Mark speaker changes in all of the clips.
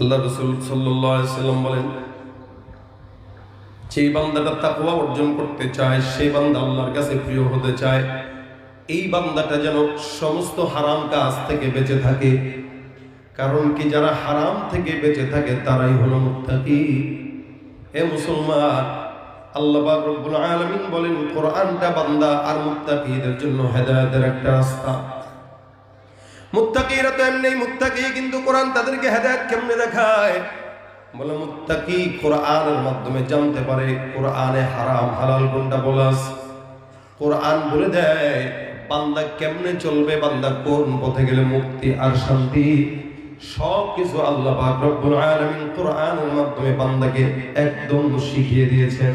Speaker 1: আল্লাহ রাসূল সাল্লাল্লাহু আলাইহি ওয়াসাল্লাম বলেন, যে বান্দাটা তাকওয়া অর্জন করতে চায়, সেই বান্দা আল্লাহর কাছে প্রিয় হতে চায়, এই বান্দাটা যেন সমস্ত হারাম কাজ থেকে বেঁচে থাকে। কারণ কি, যারা হারাম থেকে বেঁচে থাকে তারাই হলো মুত্তাকি। হে মুসলমান, আল্লাহ পাক রব্বুল আলামিন বলেন, কোরআনটা বান্দা আর মুত্তাকিদের জন্য হেদায়েতের একটা রাস্তা। মুত্তাকিরা তো এমনি মুত্তাকি, কিন্তু কোরআন তাদেরকে হেদায়েত কেমনে দেখায়? বলে মুত্তাকি কোরআনের মাধ্যমে জানতে পারে কোরআনে হারাম হালাল কোনটা বলা আছে। কোরআন বলে দেয় বান্দা কেমনে চলবে, বান্দা কোন পথে গেলে মুক্তি আর শান্তি। সব কিছু আল্লাহ পাক রব্বুল আলামিন কোরআনের মাধ্যমে বান্দাকে একদম শিখিয়ে দিয়েছেন।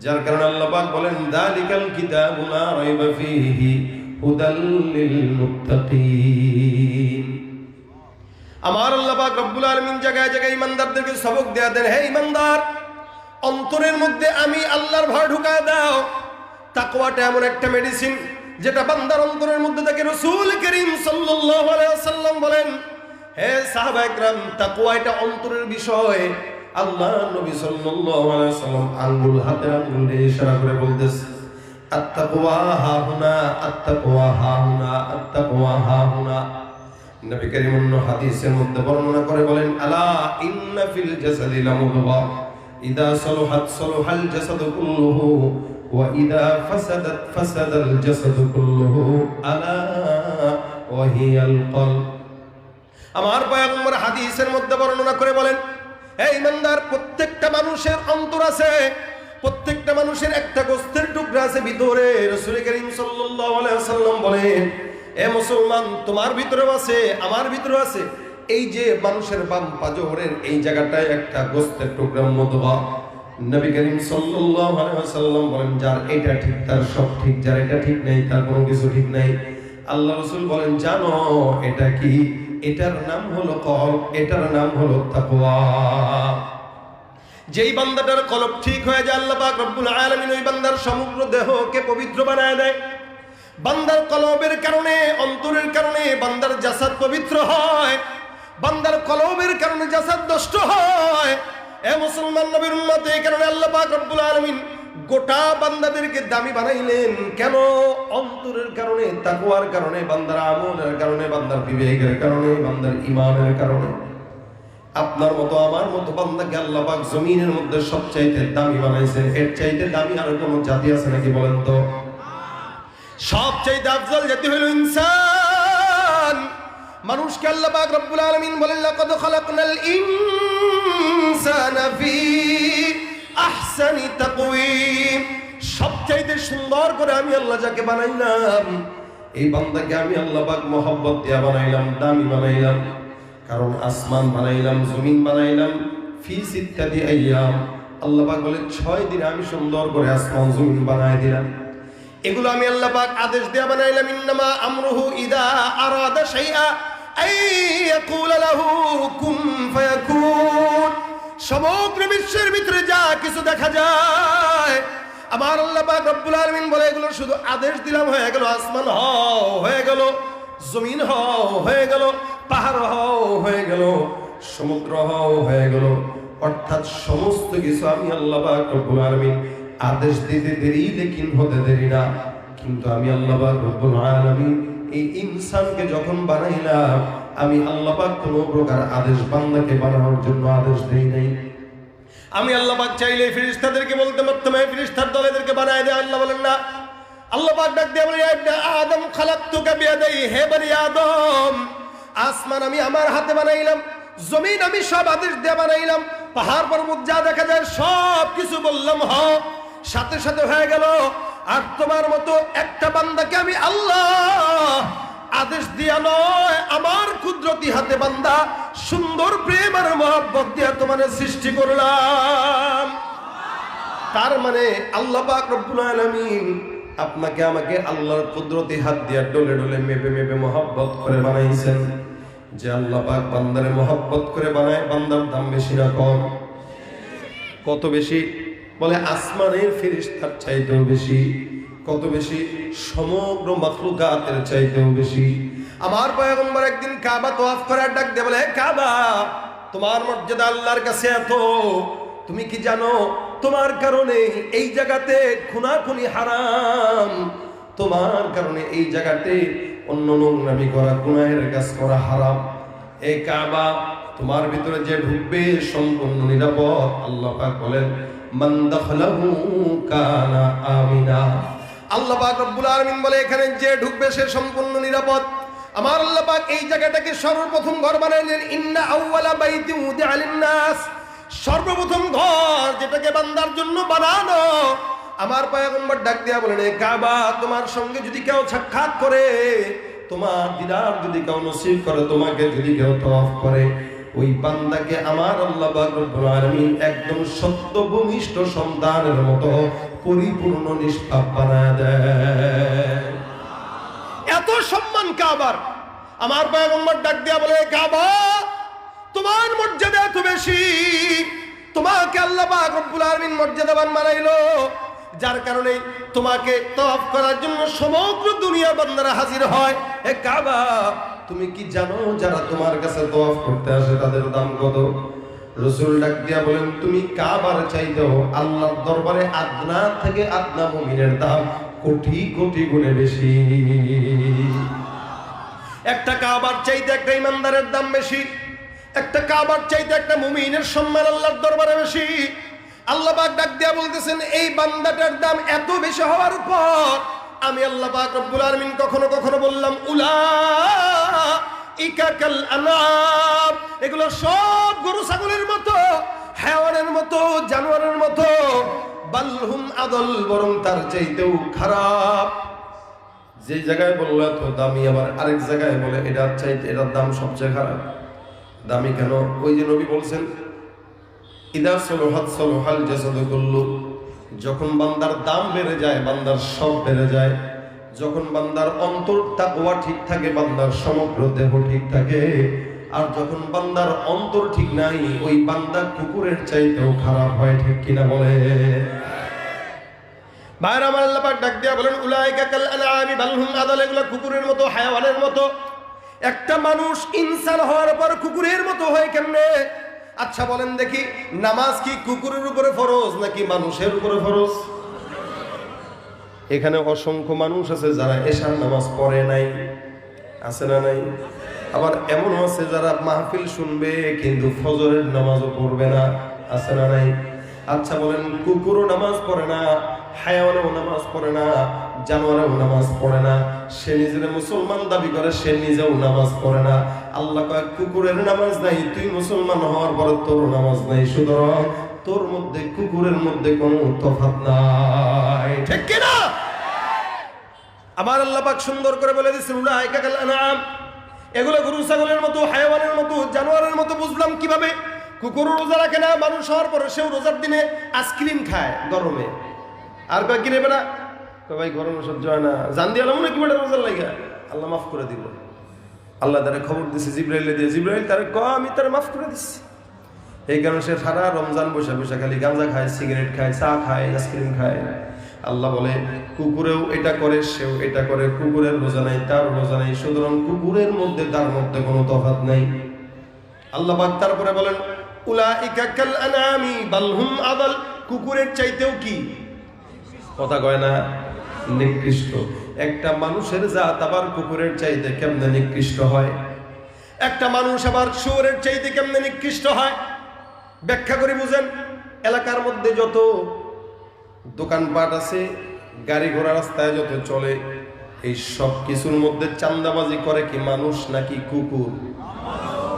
Speaker 1: যার কারণে আল্লাহ পাক বলেন, যালিকাল কিতাবু লা রাইবা ফীহি হুদাল লিল মুত্তাকিন। আমার আল্লাহ পাক রব্বুল আলামিন জায়গায় জায়গায় ইমানদারদেরকে সবক দেয়া দেন, হে ইমানদার, অন্তরের মধ্যে আমি আল্লাহর ভয় ঢুকায় দাও। তাকওয়াটা এমন একটা মেডিসিন যেটা বান্দার অন্তরের মধ্যে থাকে। রাসূল করিম সাল্লাল্লাহু আলাইহি ওয়াসাল্লাম বলেন, হে সাহাবা একরাম, তাকওয়া এটা অন্তরের বিষয়। আল্লাহ নবী সাল্লাল্লাহু আলাইহি ওয়াসাল্লাম আঙ্গুল হাতে আঙ্গুল দিয়ে ইশারা করে বলতেছে, আত-তাকওয়া হাহুনা, আত-তাকওয়া হাহুনা, আত-তাকওয়া হাহুনা। নবী করিম হাদিসের মধ্যে বর্ণনা করে বলেন, আলা ইন্না ফিল জাসাদি লামুদগা ইদা সালাহাত সালাহাল জাসাদু কুল্লুহু ওয়া ইদা ফাসাদাত ফাসাদাল জাসাদু কুল্লুহু আলা ওয়া হিয়াল কলব। আমার পয়গম্বর হাদিসের মধ্যে বর্ণনা করে বলেন, হে ইমানদার, প্রত্যেকটা মানুষের অন্তর আছে, প্রত্যেকটা মানুষের একটা গোস্তের টুকরা আছে ভিতরে। রাসূল করিম সাল্লাল্লাহু আলাইহি ওয়াসাল্লাম বলেন, এ মুসলমান, তোমার ভিতরেও আছে, আমার ভিতরেও আছে। এই যে মানুষের বাম পাজরের এই জায়গাটায় একটা গোস্তের টুকরা মুদগা। নবী করিম সাল্লাল্লাহু আলাইহি ওয়াসাল্লাম বলেন, যার এটা ঠিক তার সব ঠিক, যার এটা ঠিক নাই তার কোনো কিছু ঠিক নাই। আল্লাহ রাসূল বলেন, জানো এটা কি? এটার নাম হলো কলব, এটার নাম হলো তাকওয়া। যেই বান্দাটার কলব ঠিক হয়ে যায়, আল্লাহ পাক রব্বুল আলামিন ওই বান্দার সমগ্র দেহকে পবিত্র বানায় দেয়। বান্দার কলবের কারণে, অন্তরের কারণে বান্দার জাসাদ পবিত্র হয়, বান্দার কলবের কারণে জাসাদ নষ্ট হয়। এ মুসলমান নবীর উম্মত, এই কারণে আল্লাহ পাক রব্বুল আলামিন গোটা বান্দাদেরকে দামি বানাইলেন। কেন? অন্তরের কারণে, তাকওয়ার কারণে, বান্দার আমলের কারণে, বান্দার বিবেকের কারণে, বান্দার ঈমানের কারণে। আপনার মতো আমার মতো বান্দাকে আল্লাহ পাক জমিনের মধ্যে সবচাইতে দামি বানাইছেন। এর চাইতে দামি আর কোনো জাতি আছে নাকি বলেন তো? সবচাইতে আফজল জাতি হলো ইনসান। মানুষকে আল্লাহ পাক রব্বুল আলামিন বলেন, লাকাদ খালাকনাল ইনসানা ফি আহসানি তাকওয়িম। সবচাইতে সুন্দর করে আমি আল্লাহ যাকে বানাইলাম, এই বান্দাকে আমি আল্লাহ পাক মহব্বত দিয়া বানাইলাম, দামি বানাইলাম। কারণ আসমান বানাইলাম, জমিন বানাইলাম ফি সিত্তাতি আইয়াম। আল্লাহ পাক বলে 6 দিনে আমি সুন্দর করে আসমান জমিন বানাই দিলাম। এগুলো আমি আল্লাহ পাক আদেশ দেয়া বানাইলাম। ইন্নামা আমরুহু ইদা আরাদা শাইআ আই ইয়াকুলা লাহু কুন ফায়াকুন। সমগ্র বিশ্বের ভিতরে যা কিছু দেখা যায়, আমার আল্লাহ পাক রব্বুল আলামিন বলে, এগুলো শুধু আদেশ দিলাম, হয়ে গেল। আসমান হও, হয়ে গেল। জমিন হও, হয়ে গেল। পাহাড় হও, হয়ে গেল। সমুদ্র হও, হয়ে গেল। অর্থাৎ সমস্ত কিছু আমি আল্লাহ পাক রব্বুল আলামিন আদেশ দিতে দেরি, লেকিন হতে দেরি না। কিন্তু আমি আল্লাহ পাক রব্বুল আলামিন এই ইনসানকে যখন বানাইলাম, আমি আল্লাহ পাক কোনো প্রকার আদেশ বান্দাকে বানানোর জন্য আদেশ দেই নাই। আমি আল্লাহ পাক চাইলে ফেরেশতাদেরকে বলতে পারতাম, এই ফেরেশতার দল এদেরকে বানায় দেয়। আল্লাহ বলেন না। আল্লাহ পাক ডাক দিয়ে বলেন, ইয়া আদম খালাকতুকা বিয়াদাই, হে বনি আদম, আসমান আমি আমার হাতে বানাইলাম, জমিন আমি সব আদেশ দিয়ে বানাইলাম, পাহাড় পর্বত যা দেখা যায় সব কিছু বললাম হও, সাথে সাথে হয়ে গেল। আর তোমার মতো একটা বান্দাকে আমি আল্লাহ আদেশ দিয়া নয়, আমার কুদরতি হাতে বান্দা সুন্দর প্রেম আর মহব্বত দিয়া তোমার সৃষ্টি করলাম। তার মানে আল্লাহ পাক রব্বুল আলামিন আপনাকে আমাকে আল্লাহর কুদরতি হাত দিয়া ডলে ডলে মেপে মেপে মহব্বত করে বানাইছেন। যে আল্লাহ পাক বান্দারে মহব্বত করে বানায়, বান্দার দাম বেশি না কম? কত বেশি? বলে আসমানের ফেরেশতার চাইতেও বেশি। কত বেশি? সমগ্র মাখলুকাতের চাইতেও বেশি। আমার পয়গম্বর একদিন কাবা তওয়াফ করার ডাক দিয়ে বলে, কাবা তোমার মর্যাদা আল্লাহর কাছে এত, তুমি কি জানো তোমার কারণে এই জায়গাতে খুনাখুনি হারাম, তোমার কারণে এই জায়গাতে অন্য নোংরামি করা, গুনাহের কাজ করা হারাম। এই কাবা তোমার ভিতরে যে ঢুকবে সম্পূর্ণ নিরাপদ। আল্লাহ পাক বলেন মান দাখালাহু কানা আমিনা। আল্লাহ পাক রব্বুল আলামিন বলে এখানে যে ঢুকবে সে সম্পূর্ণ নিরাপদ। আমার আল্লাহ পাক এই জায়গাটাকে সর্বপ্রথম ঘর বানাইলেন। ইন্না আউওয়ালা বাইতি উদিআ লিন-নাস, সর্বপ্রথম ঘর যেটাকে বান্দার জন্য বানানো। আমার পয়গম্বর ডাক দিয়া বলেন এই কাবা তোমার সঙ্গে যদি কেউ সাক্ষাৎ করে, তোমার দিদার যদি কেউ নসিব করে, তোমাকে যদি কেউ তওয়াফ করে, ওই বান্দাকে আমার আল্লাহ পাক রব্বুল আলামিন একদম সত্য ভূমিষ্ঠ সন্তানের মতো পরিপূর্ণ নিষ্পাপ বানায় দেয়। এত সম্মান কাবার। আমার পয়গম্বর ডাক দিয়া বলে কাবা তোমার মর্যাদা এত বেশি, তোমাকে আল্লাহ পাক রব্বুল আলামিন মর্যাদাবান বানাইলো, যার কারণে তোমাকে তওয়াফ করার জন্য সমগ্র দুনিয়া বান্দারা হাজির হয়। এ কাবা তুমি কি জানো যারা তোমার কাছে তওয়াফ করতে আসে তাদের দাম কত? রাসূল ডাক দিয়া বলেন তুমি কাবার চাইতেও আল্লাহর দরবারে আদনা থেকে আদনা মুমিনের দাম কোটি কোটি গুণে বেশি। একটা কাবার চাইতে একটা ইমানদারের দাম বেশি, একটা কাবার চাইতে একটা মুমিনের সম্মান আল্লাহর দরবারে বেশি। আল্লাহ পাক ডাক দিয়া বলতেছেন এই বান্দাটার দাম এত বেশি হওয়ার পর আমি আল্লাহ পাক রব্বুল আলামিন কখনো কখনো বললাম উলাইকা কাল আনাম, এগুলো সব গরু ছাগলের মতো, হায়াওয়ানের মতো, জানোয়ারের মতো। বালহুম আদল, বরং তার চাইতেও খারাপ। যে জায়গায় বললো এত দামি, আবার আরেক জায়গায় বলে এটার চাইতে এটার দাম সবচেয়ে খারাপ। দামি কেন? ওই যে নবী বলছেন ইদা সলহাত সলহাল জাসাদু কুল্লু, যখন বান্দার দাম বেড়ে যায় বান্দার সব বেড়ে যায়। যখন বান্দার অন্তর তাকওয়া ঠিক থাকে বান্দার সমগ্র দেহ ঠিক থাকে। আর যখন বান্দার অন্তর ঠিক নাই ওই বান্দা কুকুরের চাইতেও খারাপ হয়। ঠিক কিনা বলে? ভাইরা আমার আল্লাহ পাক ডাক দিয়া বলেন উলাইকা কাল আনআমি বাল হুম আদাল, এগুলো কুকুরের মতো, হায়াওয়ানের মতো। একটা মানুষ ইনসান হওয়ার পর কুকুরের মতো হয় কেমনে? আচ্ছা বলেন দেখি, নামাজ কি কুকুরের উপরে ফরজ নাকি মানুষের উপরে ফরজ? এখানে অসংখ্য মানুষ আছে যারা এশার নামাজ পড়ে নাই, আছে না নাই? আবার এমন আছে যারা মাহফিল শুনবে কিন্তু ফজরের নামাজও পড়বে না, আছে না নাই? আচ্ছা বলেন কুকুরও নামাজ পড়ে না, হায়াওয়ানেও নামাজ পড়ে না, জানোয়ারেও নামাজ পড়ে না, সে নিজের মুসলমান দাবি করে, সে নিজেও নামাজ পড়ে না। আল্লাহ কয় কুকুরের নামাজ নাই, তুই মুসলমান হওয়ার পরে তোর নামাজ নাই, সুতরাং তোর মধ্যে কুকুরের মধ্যে কোনো তফাৎ নাই। ঠিক কি না? আমার আল্লাহ পাক সুন্দর করে বলে দিয়েছেন উলাইকা কাল আনআম, এগুলো গরু ছাগলের মতো, হায়াওয়ানের মতো, জানোয়ারের মতো। বুঝলাম কিভাবে? কুকুর রোজা রাখে না, মানুষ হওয়ার পরে সেও রোজার দিনে আইসক্রিম খায় গরমে, আর কয় কিনে বেড়া ভাই গরমে সহ্য হয় না, জান দিয়ে আলাম না কি বেটা রোজার লাগে, আল্লাহ মাফ করে দিল। আল্লাহ তারা খবর দিচ্ছে জিব্রাইলে দিয়ে, জিব্রাইল তারা আমি তারা মাফ করে দিচ্ছি। এই কারণে সে সারা রমজান বসে বসে খালি গাঁজা খায়, সিগারেট খায়, চা খায়, আইসক্রিম খায়। আল্লাহ বলে কুকুরেও এটা করে, সেও এটা করে, কুকুরের রোজা নাই, তার রোজা নাই, সুতরাং কুকুরের মধ্যে তার মধ্যে কোনো তফাৎ নাই। আল্লাহ পাক তারপরে বলেন উলাইকা কাল আনআমি বাল হুম আদাল, কুকুরের চাইতেও কি কথা কয় না নিকৃষ্ট। একটা মানুষের জাত আবার কুকুরের চাইতে কেমনে নিকৃষ্ট হয়? একটা মানুষ আবার শুয়োরের চাইতে কেমনে নিকৃষ্ট হয়? ব্যাখ্যা করে বুঝেন। এলাকার মধ্যে যত দোকানপাট আছে, গাড়ি ঘোড়া রাস্তায় যত চলে, এই সব কিছুর মধ্যে চান্দাবাজি করে কি মানুষ নাকি কুকুর?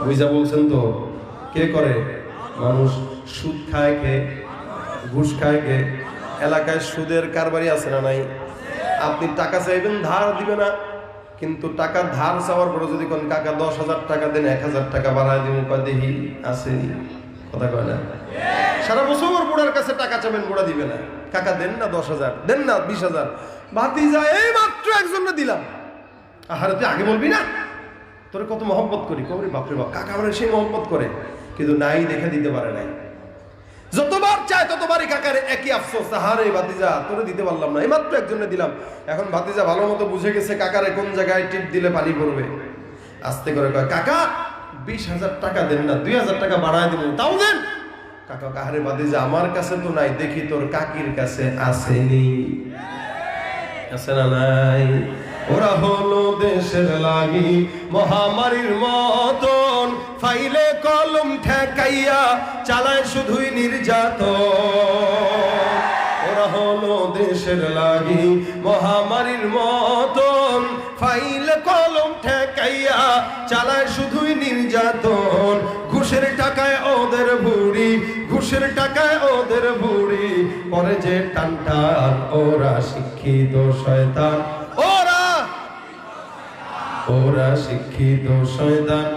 Speaker 1: বুঝা বলছেন তো? কে করে? মানুষ। সুদ খায় কে? ঘুষ খায় কে? এলাকায় সুদের কারবারি আছে না নাই? আপনি টাকা চাইবেন, ধার দিবে না, কিন্তু টাকা ধার চাওয়ার পরে যদি কোন কাকা 10,000 টাকা দেন, 1,000 টাকা বাড়ায় দিব, দেখি আসেনি, কথা কয় না? সারা বছর বুড়ার কাছে টাকা চাবেন, বুড়া দিবে না। কাকা দেন না 10,000, দেন না 20,000, ভাতিজা এই মাত্র একজনে দিলাম। আহারে তুই আগে বলবি না, তোরে কত মহব্বত করি। কবরি বাপরে বাপ, কাকা আমার সেই মহব্বত করে, কিন্তু নাই দেখে দিতে পারে নাই। যতবার চায় ততবারই কাকার একই আফসোস, আহারে ভাতিজা তোরে দিতে পারলাম না, এই মাত্র একজনে দিলাম। এখন ভাতিজা ভালো মতো বুঝে গেছে কাকারে কোন জায়গায় টিপ দিলে পানি পড়বে। আস্তে করে কয় কাকা 20,000 টাকা দেন না, 2,000 টাকা বাড়ায় দেবেন, তাও দেন। কাকা কাহারে বাদে যে আমার কাছে তো নাই, দেখি তোর কাকির কাছে আসেনি, আছে না নাই? ওরা হলো দেশের লাগি মহামারীর মতন, ফাইলে কলম ঠেকাইয়া চালায় শুধুই নির্যাতন। ওরা হলো দেশের লাগি মহামারীর মতন, ফাইলে কলম ঠেকাইয়া চালায় শুধুই নির্যাতন। ঘুষের টাকায় ওদের বুড়ি, ঘুষের টাকায় ওদের বুড়ি, পরে যে টানটান। ওরা শিক্ষিত শয়তান, ওরা শিক্ষিত শয়তান,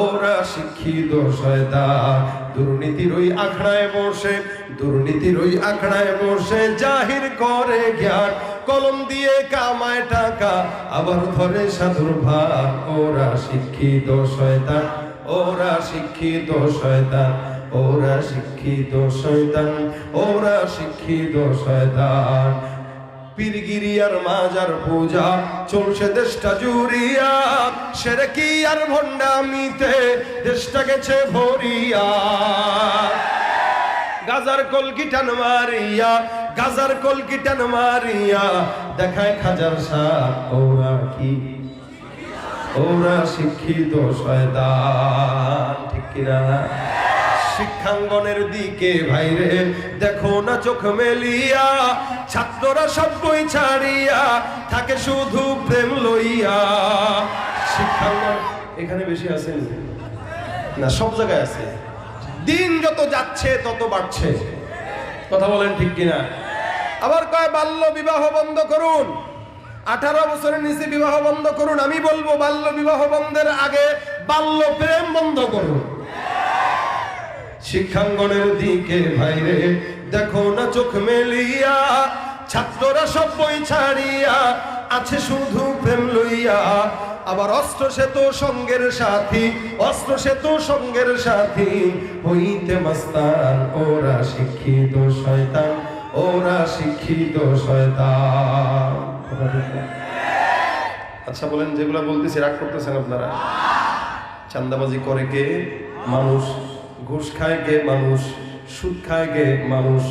Speaker 1: ওরা শিক্ষিত শয়তান। দুর্নীতির ওই আখড়ায় বসে, দুর্নীতির ওই আখড়ায় বসে জাহির করে জ্ঞান, কলম দিয়ে কামায় টাকা আবার ধরে সাধুর ভার। ওরা শিক্ষিত শয়তান, ওরা শিক্ষিত শয়তান, ওরা শিক্ষিত শয়তান, ওরা শিক্ষিত শয়তান। পীরগিরি আর মাজার পূজা চলছে দেশটা জুড়িয়া, শিরকি আর ভণ্ডামিতে দেশটা গেছে ভরিয়া। গাজার কলকি টান মারিয়া, গাজার কলকি টান মারিয়া দেখায় খাজার সাপ। ওরা কি? ওরা শিক্ষিত শয়তান, ঠিক কিনা? শিক্ষাঙ্গনের দিকে ভাইরে দেখো না চোখ মেলিয়া, ছাত্ররা সব বই ছাড়িয়া থাকে শুধু প্রেম লইয়া। শিক্ষাঙ্গন এখানে বেশি আছে না? সব জায়গায় আছে। দিন যত যাচ্ছে তত বাড়ছে, কথা বলেন ঠিক কিনা? আবার কয় বাল্য বিবাহ বন্ধ করুন, 18 বছরের নিচে বিবাহ বন্ধ করুন। আমি বলবো বাল্য বিবাহ বন্ধের আগে বাল্য প্রেম বন্ধ করুন। শিক্ষাঙ্গনের দিকে ভাইরে দেখো না চোখ মেলিয়া, ছাত্ররা সব বই ছাড়িয়া আছে শুধু প্রেম লইয়া। আবার অস্ত্র সে তো সঙ্গের সাথী, অস্ত্র সে তো সঙ্গের সাথী হইতে মাস্তান। ওরা শিক্ষিত শয়তান, ওরা শিক্ষিত শয়তান। আচ্ছা বলেন, যেগুলা বলতেছি রাগ করতেছেন আপনারা? চান্দাবাজি করে কে? মানুষ। ঘুষ খায় কে? মানুষ। সুদ খায় কে? মানুষ।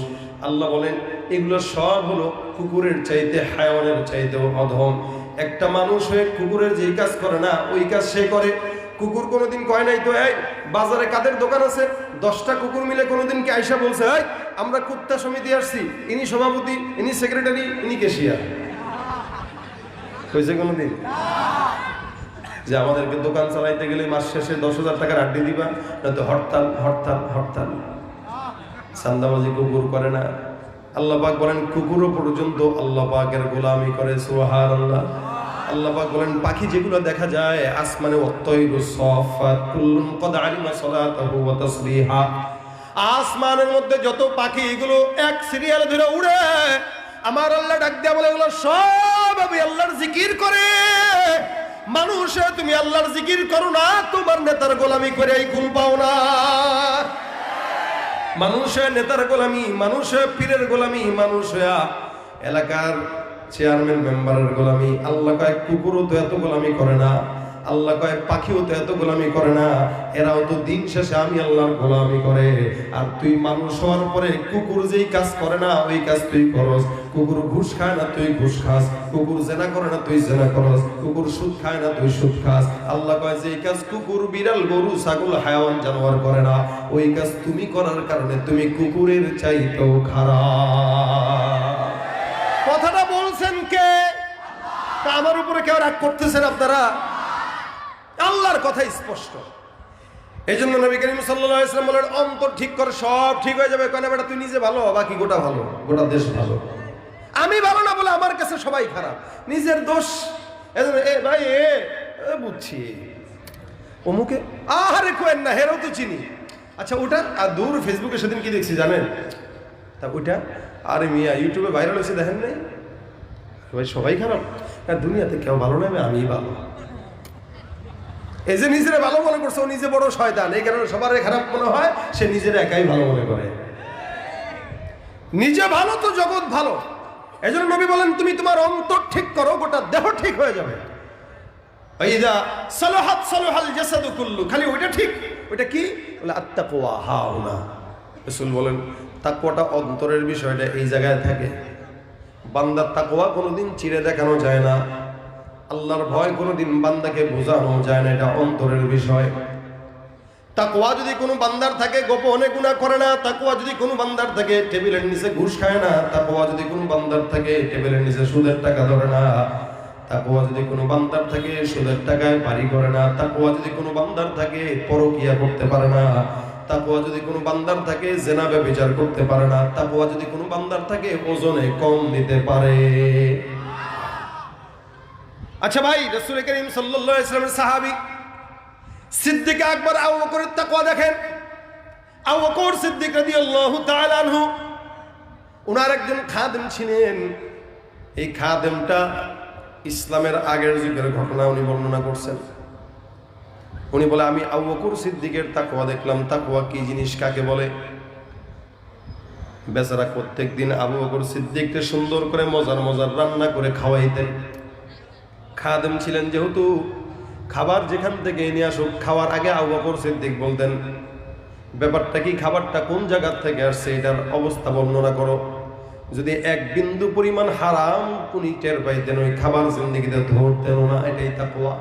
Speaker 1: আল্লাহ বলেন এগুলো সব হলো কুকুরের চাইতে, হায়াওয়ানের চাইতেও অধম। একটা মানুষ হয়ে কুকুরের যেই কাজ করে না ওই কাজ সে করে। কুকুর কোনোদিন কয় নাই তো এই বাজারে কাদের দোকান আছে, 10টা কুকুর মিলে কোনোদিন কি আয়সা বলছে এই আমরা কুত্তা সমিতি আসছি, ইনি সভাপতি, ইনি সেক্রেটারি, ইনি ক্যাশিয়ার? হয়েছে কোনোদিন? যে আমাদেরকে দোকান চালাইতে গেলে মাস শেষে 10,000 টাকার আড্ডি দিবা, নয়তো হরতাল হরতাল হরতাল। চান্দাবাজি কুকুর করে না। আল্লাহ পাক বলেন কুকুরও পর্যন্ত আল্লাহ পাকের গোলামি করে। সুবহানাল্লাহ। আল্লাহ পাক বলেন পাখি যেগুলো দেখা যায় আসমানে, ওয়াত-তায়রু সাফাত কুল্লুন ক্বাদ আলিমা সালাতাহু ওয়া তাসবিহা, আসমানের মধ্যে যত পাখি এগুলো এক সিরিয়ালে ধরে উড়ে। আমার আল্লাহ ডাক দেয়া বলে এগুলো সব আমি আল্লাহর জিকির করে। মানুষ তুমি আল্লাহর জিকির করো না, তোমার নেতার গোলামি করে এই কুল পাও না। মানুষের নেতার গোলামি, মানুষের পীরের গোলামি, মানুষ এলাকার চেয়ারম্যান মেম্বারের গোলামি। আল্লাহ কয় কুকুরও তো এত গোলামি করে না, আল্লাহ কয় পাখিও তো এত গোলামি করে না। এরাও তো দিন শেষে আমি আল্লাহর গোলামি করে। আর তুই মানুষ হওয়ার পরে কুকুর যেই কাজ করে না ওই কাজ তুই করস। কুকুর ঘুষ খায় না তুই ঘুষ খাস, কুকুর জেনা করে না তুই জেনা করস, কুকুর সুদ খায় না তুই সুদ খাস। আল্লাহ কয় যেই কাজ কুকুর, বিড়াল, গরু, ছাগল, হায়াওয়ান, জানোয়ার করে না ওই কাজ তুমি করার কারণে তুমি কুকুরের চাইতেও খারাপ। কথাটা বলছেন কে? তা আমার উপরে কেউ রাগ করতেছেন আপনারা? আল্লাহর কথা স্পষ্ট। এই জন্য নবী করিম সাল্লাল্লাহু আলাইহি ওয়াসাল্লাম বলেন অন্তর ঠিক কর সব ঠিক হয়ে যাবে। কেন বেটা তুই নিজে ভালো, বাকি গোটা ভালো, গোটা দেশ ভালো। আমি ভালো না বলে আমার কাছে সবাই খারাপ, নিজের দোষ। এজন্য এ ভাই এ বুঝছি অমুকে আহারে কোয়েন না, হেরও তো চিনি। আচ্ছা ওটা আর দূর ফেসবুকে সেদিন কি দেখছি জানেন? তা ওইটা আরে মিয়া ইউটিউবে ভাইরাল হয়েছে দেখেন নাই? ভাই সবাই খারাপ, দুনিয়াতে কেউ ভালো নেবে, আমি ভালো। এই যে নিজেরা ভালো মনে করছে ও নিজে বড় শয়তান, এই কারণে সবার খারাপ মনে হয়, সে নিজের একাই ভালো মনে করে। নিজে ভালো তো জগৎ ভালো। এই জন্য নবী বলেন তুমি তোমার অন্তর ঠিক করো, গোটা দেহ ঠিক হয়ে যাবে। ওয়াইদা সালাহাত সালাহাল জাসাদু কুল্লু, খালি ওইটা ঠিক। ওইটা কি বলে? আত্তাকওয়া হাউনা। রাসূল বলেন তাকওয়াটা অন্তরের বিষয়টা এই জায়গায় থাকে। বান্দার তাকওয়া কোনোদিন চিরে দেখানো যায় না, আল্লাহর ভয় কোনোদিন বান্দাকে বোঝানো যায় না, এটা অন্তরের বিষয়। তাকওয়া যদি কোনো বান্দার থাকে গোপনে গুনাহ করে না, তাকওয়া যদি কোনো বান্দার থাকে টেবিলের নিচে ঘুষ খায় না, তাকওয়া যদি কোনো বান্দার থাকে টেবিলের নিচে সুদের টাকা ধরে না, তাকওয়া যদি কোনো বান্দার থাকে সুদের টাকায় বাড়ি করে না, তাকওয়া যদি কোনো বান্দার থাকে পরকিয়া করতে পারে না, তাকওয়া যদি কোনো বান্দার থাকে জিনা ব্যভিচার করতে পারে না, তাকওয়া যদি কোনো বান্দার থাকে ওজনে কম দিতে পারে। আচ্ছা ভাই, রাসূল করিম সাল্লাল্লাহু আলাইহি ওয়াসাল্লামের সাহাবী সিদ্দিক আকবর আবু বকরের তাকওয়া দেখেন। আবু বকর সিদ্দিক রাদিয়াল্লাহু তাআলা আনহু ওনার একজন খাদেম ছিলেন। এই খাদেমটা ইসলামের আগের যুগের ঘটনা উনি বর্ণনা করছেন। উনি বলে আমি আবু বকর সিদ্দিকের তাকওয়া দেখলাম। তাকওয়া কি জিনিস, কাকে বলে? বেচারা প্রত্যেকদিন আবু বকর সিদ্দিককে সুন্দর করে মজার মজার রান্না করে খাওয়াইতেন। খাদেম ছিলেন যেহেতু, খাবার যেখান থেকে নিয়ে আসুক খাওয়ার আগে আবু বকর সিদ্দিক বলতেন ব্যাপারটা কি, খাবারটা কোন জায়গা থেকে আসছে, এটার অবস্থা বর্ণনা করো। যদি এক বিন্দু পরিমাণ হারাম উনি টের পাইতেন, ওই খাবার জিন্দেগিতে ধরতেন না। এটাই তাকওয়া।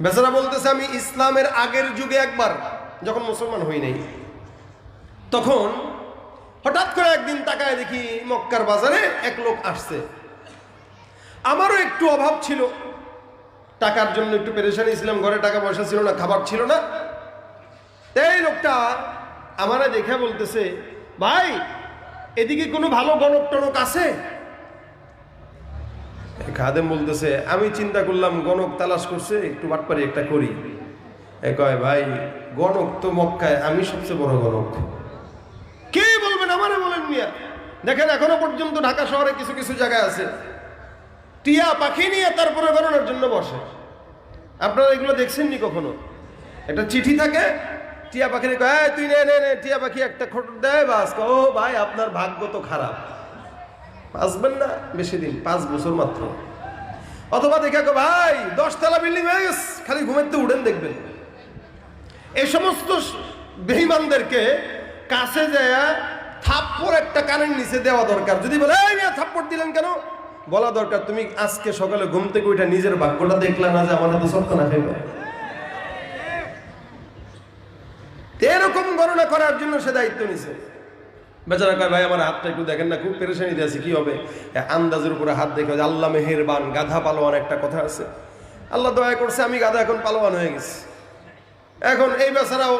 Speaker 1: বেচারা বলতেছে আমি ইসলামের আগের যুগে একবার যখন মুসলমান হই নাই, তখন হঠাৎ করে একদিন তাকায় দেখি মক্কার বাজারে এক লোক আসছে। আমারও একটু অভাব ছিল, টাকার জন্য একটু পেরেশানি ছিলাম, ঘরে টাকা পয়সা ছিল না, খাবার ছিল না। এই লোকটা আমারে দেখে বলতেছে ভাই এদিকে কোনো ভালো গণক টনক আছে? খাদেম বলতেছে আমি চিন্তা করলাম গণক তালাশ করছে, একটু বাটপারি একটা করি। কয় ভাই গণক তো মক্কায় আমি সবচেয়ে বড় গণক। কে বলবেন? আমারে বলেন মিয়া। দেখেন এখনো পর্যন্ত ঢাকা শহরে কিছু কিছু জায়গায় আছে টিয়া পাখি নিয়ে তারপরে গণনার জন্য বসে। আপনারা এগুলো দেখছেননি কখনো? একটা চিঠি থাকে, টিয়া পাখি কয় তুই নে নে নে, টিয়া পাখি একটা খোঁট দেয়, বাস ও ভাই আপনার ভাগ্য তো খারাপ, বাঁচবেন না বেশি দিন, 5 বছর মাত্র। অথবা দেখে ভাই 10 তলা বিল্ডিং হয়ে গেছে, খালি ঘুমাইতে উঠেন দেখবেন। এই সমস্ত বেঈমানদেরকে কাছে যায় থাপ্পড় একটা কানের নিচে দেওয়া দরকার। যদি বলে এই মিয়া থাপ্পড় দিলেন কেন, বলা দরকার তুমি আজকে সকালে ঘুম থেকে উঠে নিজের ভাগ্যটা দেখলা না যে আমার তো সত্য না খাইবে। এরকম গণনা করার জন্য সে দায়িত্ব নিছে। বেচারা কয় ভাই আমার হাতটা একটু দেখেন না, খুব পেরেশানিতে আছে, কি হবে? আন্দাজের উপরে হাত দেখে আল্লাহ মেহেরবান, গাধা পালোয়ান একটা কথা আছে, আল্লাহ দয়া করছে আমি গাধা এখন পালোয়ান হয়ে গেছি। এখন এই বেচারাও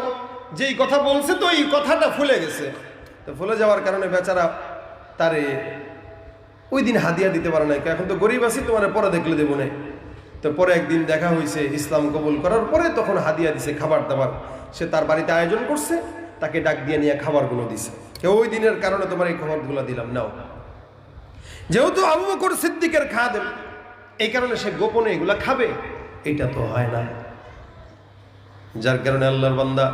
Speaker 1: যেই কথা বলছে তো এই কথাটা ফুলে গেছে, তো ফুলে যাওয়ার কারণে বেচারা তারে ওই দিন হাদিয়া দিতে পারে না। এখন তো গরিব আছি, তোমার পরে দেখলে দেবো না। তো পরে একদিন দেখা হয়েছে ইসলাম কবুল করার পরে, তখন হাদিয়া দিছে খাবার দাবার। সে তার বাড়িতে আয়োজন করছে, তাকে ডাক দিয়ে নিয়ে খাবারগুলো দিছে। ওই দিনের কারণে তোমার এই খাবারগুলো দিলাম, নাও। যেহেতু আবু বকর সিদ্দিকের খাদেম, এই কারণে সে গোপনে এগুলা খাবে, এটা তো হয় না। যার কারণে আল্লাহর বান্দা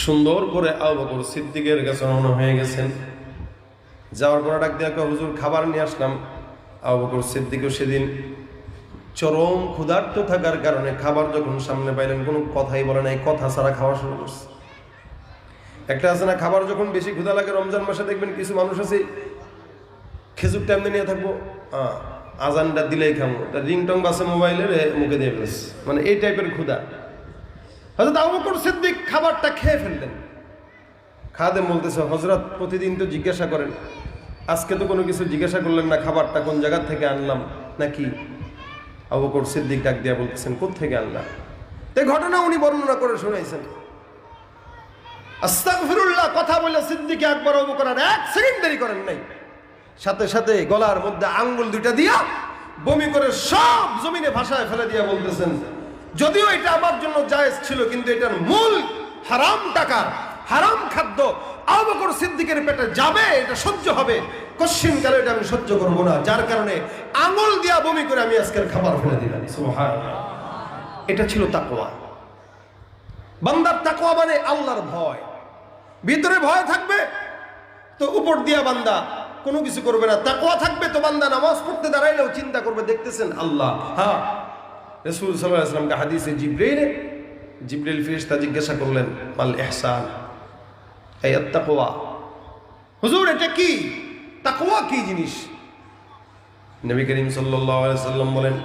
Speaker 1: সুন্দর করে আবু বকর সিদ্দিকের কাছে রওনা হয়ে গেছেন। যাওয়ার পর ডাক দিয়ে হুজুর খাবার নিয়ে আসলাম। আবু বকর সিদ্দিকও সেদিন চরম ক্ষুধার্ত থাকার কারণে খাবার যখন সামনে পাইলেন কোনো কথাই বলে নাই, কথা ছাড়া খাওয়া শুরু করছে। একটা আছে না, খাবার যখন বেশি ক্ষুধা লাগে, রমজান মাসে দেখবেন কিছু মানুষ আছে খেজুর টাইমে নিয়ে থাকবো, আজানটা দিলেই খাবো, রিংটং বাসে মোবাইলের মুখে দিয়ে ফেলেছে, মানে এই টাইপের ক্ষুধা। হযরত আবু বকর সিদ্দিক খাবারটা খেয়ে ফেললেন। খাদেম বলতেছে হযরত প্রতিদিন তো জিজ্ঞাসা করেন, আজকে তো কোনো কিছু জিজ্ঞাসা করলেন না, খাবারটা কোন জায়গা থেকে আনলাম নাকি? আবু বকর সিদ্দিক ডাক দিয়া বলতেছেন কোত্থেকে আনলাম? এই ঘটনা উনি বর্ণনা করে শোনাইছেন। আস্তাগফিরুল্লাহ কথা বলে সিদ্দিক আকবর আবু বকর আর 1 সেকেন্ড দেরি করেন নাই, সাথে সাথে গলার মধ্যে আঙ্গুল দুইটা দিয়া বমি করে সব জমিনে ভাসায় ফেলে দিয়া বলতেছেন যদিও এটা আমার জন্য জায়েজ ছিল, কিন্তু এটার মূল হারাম টাকা, হারাম খাদ্য আবু বকর সিদ্দিকের পেটে যাবে, এটা সহ্য হবে, কশ্চিনকালে এটা আমি সহ্য করবো না। যার কারণে আঙুল দিয়া বমি করে আমি আজকের খাবার ফেলে দিলাম। সুবহানাল্লাহ। এটা ছিল তাকওয়া। বান্দার তাকওয়া মানে আল্লাহর ভয়। ভিতরে ভয় থাকবে তো উপর দিয়া বান্দা কোনো কিছু করবে না। তাকওয়া থাকবে তো বান্দা নামাজ পড়তে দাঁড়াইলেও চিন্তা করবে, দেখতেছেন আল্লাহ। হ্যাঁ, রাসূল সাল্লাল্লাহু আলাইহি ওয়াসাল্লামকে হাদিসে জিবরিল ফেরেশতা জিজ্ঞাসা করলেন, মাল ইহসান, এই তাকওয়া, হুজুর এটা কি, তাকওয়া কি জিনিস? নবী করিম সাল্লাল্লাহু আলাইহি ওয়াসাল্লাম বলেন,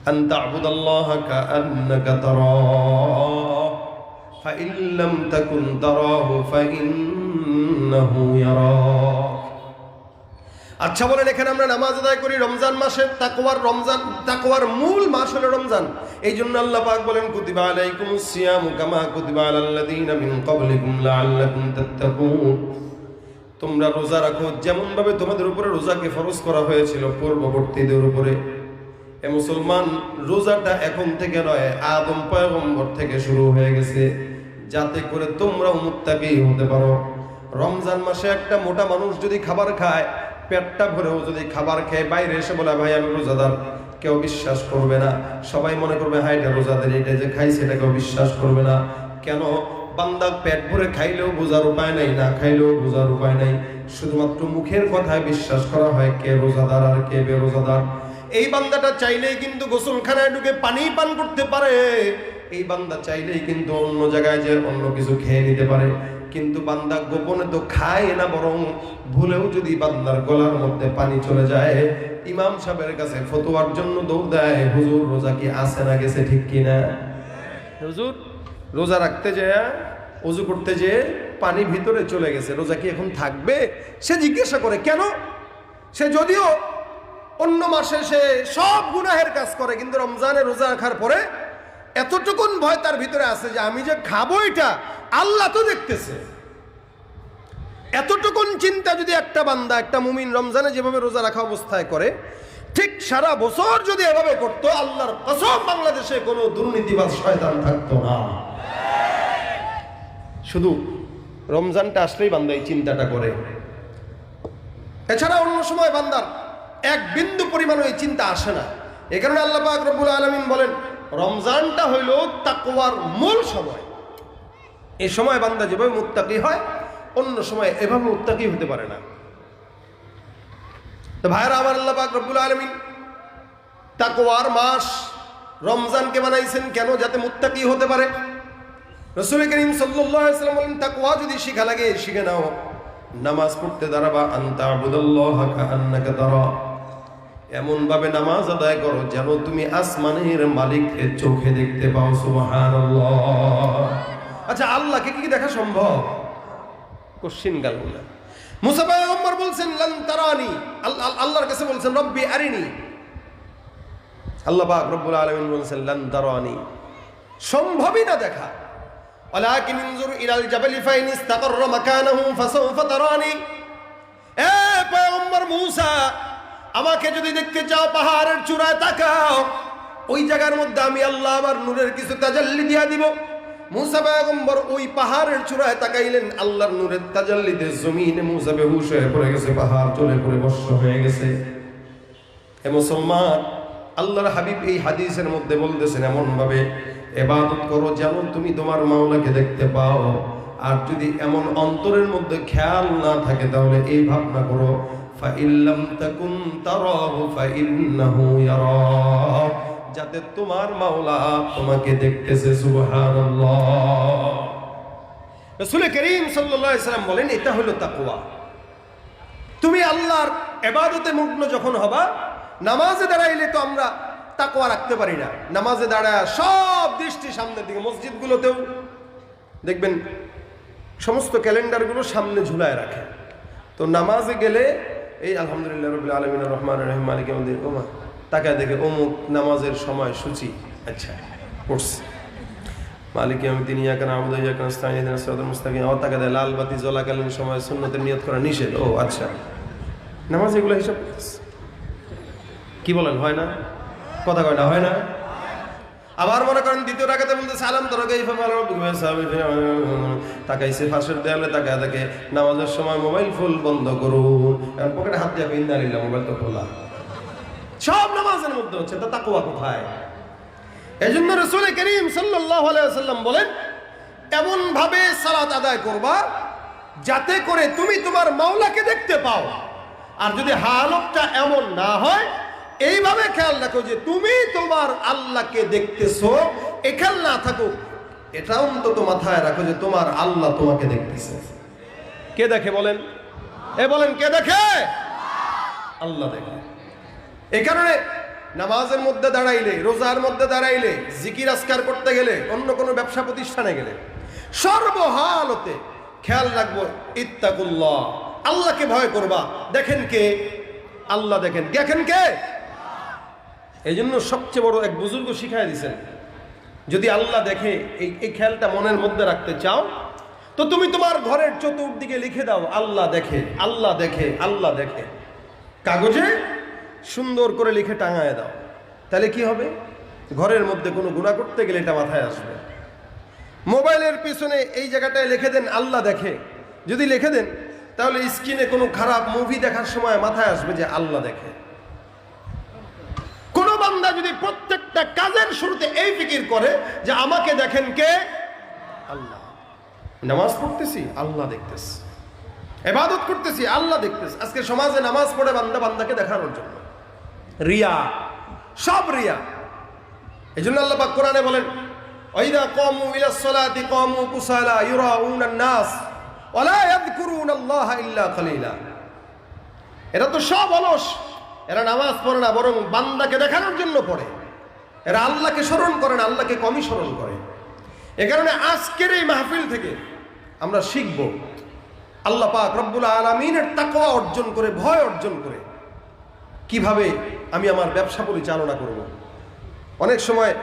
Speaker 1: আন তা'বুদাল্লাহা কাআন্নাকা তারাহু ফাইন লাম তাকুন তারাহু ফাইন্নাহু ইয়ারাক। আচ্ছা বলেন, এখানে আমরা নামাজ আদায় করি রমজান মাসে, তাকওয়ার মূল মাস হলো রমজান। এই জন্য আল্লাহ পাক বলেন, কুতিবা আলাইকুমুস সিয়ামু কামা কুতিবা আলাল্লাযীনা মিন ক্বাবলিকুম লাআল্লাকুম তাত্তাকুন। তোমরা রোজা রাখো যেমন ভাবে তোমাদের উপরে রোজাকে ফরজ করা হয়েছিল পূর্ববর্তীদের উপরে। এ মুসলমান, রোজাটা এখন থেকে নয়, আদম পয়গম্বর থেকে শুরু হয়ে গেছে, যাতে করে তোমরা মুত্তাকি হতে পারো। রমজান মাসে একটা মোটা মানুষ যদি খাবার খায়, পেটটা ভরেও যদি খাবার খেয়ে বাইরে এসে বলে ভাই আমি রোজাদার, কেউ বিশ্বাস করবে না। সবাই মনে করবে হ্যাঁ এটা রোজাদার, এটা যে খাইছে এটা কেউ বিশ্বাস করবে না। কেন? বান্দা পেট ভরে খাইলেও বোঝার উপায় নাই, না খাইলেও বোঝার উপায় নাই। শুধুমাত্র মুখের কথায় বিশ্বাস করা হয় কে রোজাদার আর কে বেরোজাদার। এই বান্দাটা চাইলেই কিন্তু গোসলখানায় ঢুকে পানি পান করতে পারে, এই বান্দা চাইলেই কিন্তু অন্য জায়গায় যে অন্য কিছু খেয়ে নিতে পারে। কিন্তু বান্দা গোপনে তো খায় না, বরং ভুলেও যদি বান্দার গলার মধ্যে পানি চলে যায়, ইমাম সাহেবের কাছে ফতোয়ার জন্য দৌড় দেয়, হুজুর রোজা কি আছে না গেছে, ঠিক কিনা? হুজুর রোজা রাখতে যায়, ওযু করতে যেয়ে পানি ভিতরে চলে গেছে, রোজা কি এখন থাকবে? সে জিজ্ঞাসা করে কেন? সে যদিও অন্য মাসে সে সব গুনাহের কাজ করে, কিন্তু রমজানে রোজা রাখার পরে এতটুকুন ভয় তার ভিতরে আছে যে আমি যে খাবো এটা আল্লাহ তো দেখতেছে। এতটুকুন চিন্তা যদি একটা বান্দা, একটা মুমিন রমজানে যেভাবে রোজা রাখা অবস্থায় করে, ঠিক সারা বছর যদি এভাবে করতো, আল্লাহর কসম বাংলাদেশে কোনো দুর্নীতিবাজ শয়তান থাকতো না। শুধু রমজানটা আসলেই বান্দা এই চিন্তাটা করে, এছাড়া অন্য সময় বান্দার এক বিন্দু পরিমাণ এই চিন্তা আসে না। এই কারণে আল্লাহ পাক রব্বুল আলামিন বলেন, রমজানটা হইল তাকওয়ার মূল সময়। এই সময় বান্দা যেভাবে মুত্তাকি হয়, অন্য সময় এভাবে মুত্তাকি হতে পারে না। তো ভাইরা আমার, আল্লাহ পাক রব্বুল আলামিন তাকওয়ার মাস রমজানকে বানাইছেন কেন? যাতে মুত্তাকি হতে পারে। রাসূল করিম সাল্লাল্লাহু আলাইহি ওয়াসাল্লাম বলেন, তাকওয়া যদি শিখা লাগে শিখে নাও। নামাজ পড়তে দাঁড়াবা, আনতা আবুদাল্লাহা কাআন্নাকা তারা, এমন ভাবে নামাজ আদায় করো যেন তুমি আসমানের মালিককে চোখে দেখতে পাও। সুবহানাল্লাহ। আচ্ছা, আল্লাহকে কি দেখা সম্ভব? কোশ্চিন গেল না। মুসা পয়গম্বর বলছেন লান তারানি, আল্লাহর কাছে বলছেন রব্বি আরিনি। আল্লাহ পাক রব্বুল আলামিন বলছেন লান তারানি, সম্ভবই না দেখা। ওয়ালাকিন ইনজুর ইলাল জাবালি ফাইন ইসতাকাররা মাকানাহু ফাসাউফা তারানি। এ পয়গম্বর মুসা, আমাকে যদি দেখতে চাও পাহাড়ের চূড়ায় তাকাও, ওই জায়গার মধ্যে আমি আল্লাহ আমার নূরের কিছু তাজাল্লি দিয়া দিব। মুসা পয়গম্বর ওই পাহাড়ের চূড়ায় তাকাইলেন, আল্লাহর নূরের তাজাল্লিতে জমিনে মুসা বেহুশ হয়ে পড়ে গেছে, পাহাড় চলে পড়ে ভস্ম হয়ে গেছে। হে মুসলমান, আল্লাহর হাবিব এই হাদিসের মধ্যে বলতেছেন এমন ভাবে ইবাদত করো যেন তুমি তোমার মাওলাকে দেখতে পাও। আর যদি এমন অন্তরের মধ্যে খেয়াল না থাকে, তাহলে এই ভাবনা করো, ফাইল্লাম তাকুন তারাহু ফাইন্নাহু ইয়ারাক, যাতে তোমার মাওলা তোমাকে দেখতেছে। সুবহানাল্লাহ। রাসূল করিম সাল্লাল্লাহু আলাইহি ওয়াসাল্লাম বলেন, এটা হলো তাকওয়া। তুমি আল্লাহর ইবাদতে মগ্ন যখন হবা, নামাজে দাঁড়াইলে তো আমরা তাকওয়া রাখতে পারি না। নামাজে দাঁড়ায় সব দৃষ্টি সামনের দিকে। মসজিদগুলোতেও দেখবেন সমস্ত ক্যালেন্ডারগুলো সামনে ঝুলায় রাখে। তো নামাজে গেলে এই আলহামদুলিল্লাহ রাব্বিল আলামিন আর রহমানির রহিম মালিক ইয়াউমিদ্দিন, ওমা তাকায় দেখে অমুক নামাজের সময় সূচি, আচ্ছা পড়ছে মালিক ইয়াউমিদ্দিন ইয়াকা না'বুদু ওয়া ইয়াকা নাস্তাঈন ইহদিনাস সিরাতাল মুস্তাকিম। ও তাকায় লাল বাতি জ্বলাকালীন সময় সুন্নতের নিয়ত করা নিষেধ। ও আচ্ছা, নামাজ এগুলো হিসাব করতেছে। কি বলেন, হয় না? কথা কয় না, হয় না? আবার মনে করেন দ্বিতীয় রাকাতে বলতে সালাম তরকে তাকাইছে ফাঁসের দেয়ালে, তাকায় তাকে নামাজের সময় মোবাইল ফুল বন্ধ করুন, পকেটে হাত দিয়ে ইন্না লিল্লাহ, মোবাইল তো খোলা। সব নামাজের মধ্যে হচ্ছে, তা তাকওয়া কোথায়? এজন্য রাসূল করিম সাল্লাল্লাহু আলাইহি ওয়াসাল্লাম বলেন, এমন ভাবে সালাত আদায় করবা যাতে করে তুমি তোমার মাওলাকে দেখতে পাও। আর যদি হালতটা এমন না হয়, এইভাবে খেয়াল রাখো যে তুমি তোমার আল্লাহকে দেখতেছো, এ খেয়াল না থাকুক, এটা অন্তত মাথায় রাখো যে তোমার আল্লাহ তোমাকে দেখতেছে। কে দেখে বলেন? বলেন কে দেখে? আল্লাহ দেখে। এই কারণে নামাজের মধ্যে দাঁড়াইলে, রোজার মধ্যে দাঁড়াইলে, জিকির আজকার করতে গেলে, অন্য কোনো ব্যবসা প্রতিষ্ঠানে গেলে সর্বহালতে খেয়াল রাখবো ইত্তাকুল্লাহ, আল্লাহকে ভয় করবা। দেখেন কে? আল্লাহ দেখেন। দেখেন কে? এই জন্য সবচেয়ে বড় এক বুজুর্গ শিখাই দিয়েছেন, যদি আল্লাহ দেখে এই খেয়ালটা মনের মধ্যে রাখতে চাও, তো তুমি তোমার ঘরের চতুর্দিকে লিখে দাও আল্লাহ দেখে, আল্লাহ দেখে, আল্লাহ দেখে। কাগজে সুন্দর করে লিখে টাঙায় দাও। তাহলে কি হবে? ঘরের মধ্যে কোনো গুনাহ করতে গেলে এটা মাথায় আসবে। মোবাইলের পিছনে এই জায়গাটায় লিখে দেন আল্লাহ দেখে। যদি লিখে দেন, তাহলে স্ক্রিনে কোনো খারাপ মুভি দেখার সময় মাথায় আসবে যে আল্লাহ দেখে। কোন বান্দা যদি প্রত্যেকটা কাজের শুরুতে এই ফিকির করে যে আমাকে দেখেন কে? আল্লাহ। নামাজ পড়তেছি, আল্লাহ দেখতেছে। ইবাদত করতেছি, আল্লাহ দেখতেছে। আজকে সমাজে নামাজ পড়ে বান্দা বান্দাকে দেখানোর জন্য, রিয়া, সব রিয়া। এই জন্য আল্লাহ পাক কোরআনে বলেন, ওয়াইদা কামু ইলাস সালাতি কামু কুসালা ইউরাউনান নাস ওয়া লা ইয়াযকুরুনাল্লাহা ইল্লা কালিলা। এরা তো সব অলস, এরা নামাজ পড়ে না, বরং বান্দাকে দেখানোর জন্য পড়ে। এরা আল্লাহকে স্মরণ করে না, আল্লাহকে কমই স্মরণ করে। এ কারণে আজকের এই মাহফিল থেকে আমরা শিখব আল্লাহ পাক রব্বুল আলামিনের তাকওয়া অর্জন করে, ভয় অর্জন করে কিভাবে আমি আমার ব্যবসা পরিচালনা করব। অনেক সময়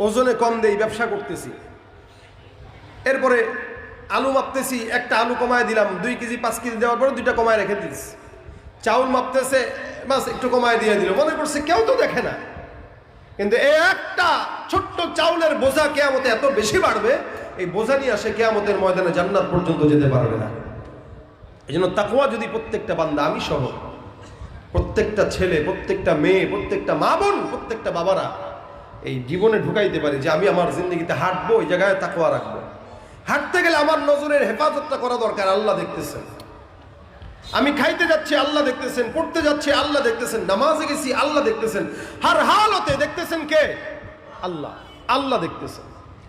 Speaker 1: ওজনে কম দেই, ব্যবসা করতেছি, এরপরে আলু মাপতেছি, একটা আলু কমায় দিলাম, 2 কেজি 5 কেজি দেওয়ার পরে 2টা কমায় রেখে দিচ্ছি। চাউল মাপতেছে, মাছ একটু কমায় দিয়ে দিল, মনে করছে কেউ তো দেখে না। কিন্তু এই একটা ছোট্ট চাউলের বোঝা কিয়ামতে এত বেশি বাড়বে, এই বোঝা নিয়ে আসে কিয়ামতের ময়দানে জান্নাত পর্যন্ত যেতে পারবে না। এই জন্য তাকওয়া যদি প্রত্যেকটা বান্দা, আমি সহ প্রত্যেকটা ছেলে, প্রত্যেকটা মেয়ে, প্রত্যেকটা মা বোন, প্রত্যেকটা বাবারা এই জীবনে ঢুকাইতে পারি যে আমি আমার জিন্দগিতে হাঁটবো, ওই জায়গায় তাকওয়া রাখবো। হাঁটতে গেলে আমার নজরের হেফাজতটা করা দরকার। আল্লাহ দেখতেছেন। আমি খাইতে যাচ্ছি, আল্লাহ দেখতেছেন। পড়তে যাচ্ছি, আল্লাহ দেখতেছেন। নামাজে গেছি, আল্লাহ দেখতেছেন। হার হালতে দেখতেছেন কে? আল্লাহ। আল্লাহ দেখতেছেন।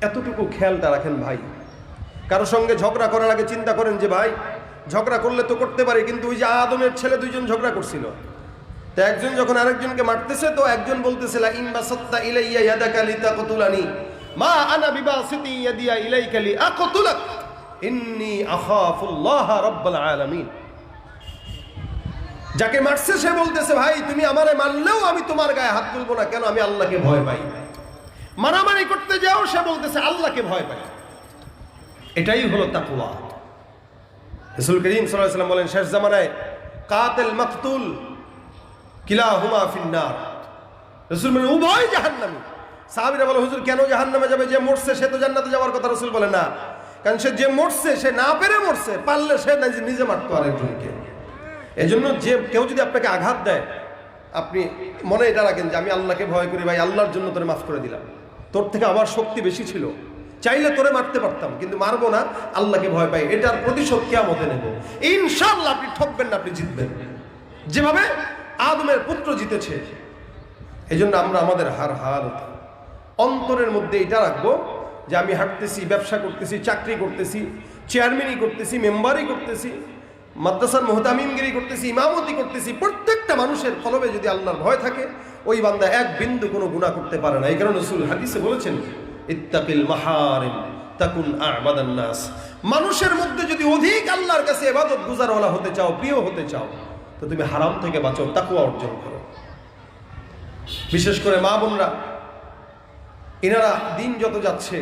Speaker 1: এতটুকু খেয়ালটা রাখেন ভাই। কারো সঙ্গে ঝগড়া করার আগে চিন্তা করেন যে ভাই ঝগড়া করলে তো করতে পারি, কিন্তু ওই যে আদমের ছেলে 2জন ঝগড়া করছিল, তো একজন যখন আরেকজনকে মারতেছে, তো একজন বলতেছে লা ইন বাসাত্তা ইলাইয়া ইয়াদাকা লিতাকতুলানি মা আনা বিবাসিতি ইয়াদিয়া ইলাইকা লিআকতুলাক ইন্নী আখাফুল্লাহ রাব্বুল আলামিন। যাকে মারছে সে বলতেছে ভাই তুমি আমারে মারলেও আমি তোমার গায়ে হাত তুলবো না, কেন? আমি আল্লাহকে ভয় পাই। মারামারি করতে যাও, সে বলতেছে আল্লাহকে ভয় পাই। এটাই হলো তাকওয়া। রাসূল করিম সাল্লাল্লাহু আলাইহি ওয়াসাল্লাম বলেন, শেষ জামানায় কাতিল মাকতুল কিলাহুমা ফিন্নার। রাসূল বলেন উভয় জাহান্নামী। সাহাবীরা বলে হুজুর কেন জাহান্নামে যাবে? যে মরছে সে তো জান্নাতে যাওয়ার কথা। রাসূল বলে না, কারণ সে যে মরছে সে না পেরে মরছে, পারলে সে নিজে মারতো আরেকজনকে। এজন্য যে কেউ যদি আপনাকে আঘাত দেয়, আপনি মনে এটা রাখেন যে আমি আল্লাহকে ভয় করি, ভাই আল্লাহর জন্য তোরে মাফ করে দিলাম, তোর থেকে আমার শক্তি বেশি ছিল, চাইলে তোরে মারতে পারতাম, কিন্তু মারবো না, আল্লাহকে ভয় পাই, এটার প্রতিশোধ কিয়ামতে নেব। ইনশাআল্লাহ আপনি ঠকবেন না, আপনি জিতবেন, যেভাবে আদমের পুত্র জিতেছে। এই জন্য আমরা আমাদের হার অন্তরের মধ্যে এটা রাখবো যে আমি হাঁটতেছি, ব্যবসা করতেছি, চাকরি করতেছি, চেয়ারম্যানই করতেছি, মেম্বারই করতেছি, মাদ্রাসার মুহতামিমগিরি করতেছি, ইমামতি করতেছি, প্রত্যেকটা মানুষের কলবে যদি আল্লাহর ভয় থাকে, ওই বান্দা এক বিন্দু কোনো গুনাহ করতে পারে না। এই কারণে রাসূল হাদিসে বলেছেন ইত্তাকিল মাহারিম তাকুন আ'বাদান নাস। মানুষের মধ্যে যদি অধিক আল্লাহর কাছে ইবাদত গুজারওয়ালা হতে চাও, প্রিয় হতে চাও, তো তুমি হারাম থেকে বাঁচো, তাকওয়া অর্জন করো। বিশেষ করে মা বোনরা, এনারা দিন যত যাচ্ছে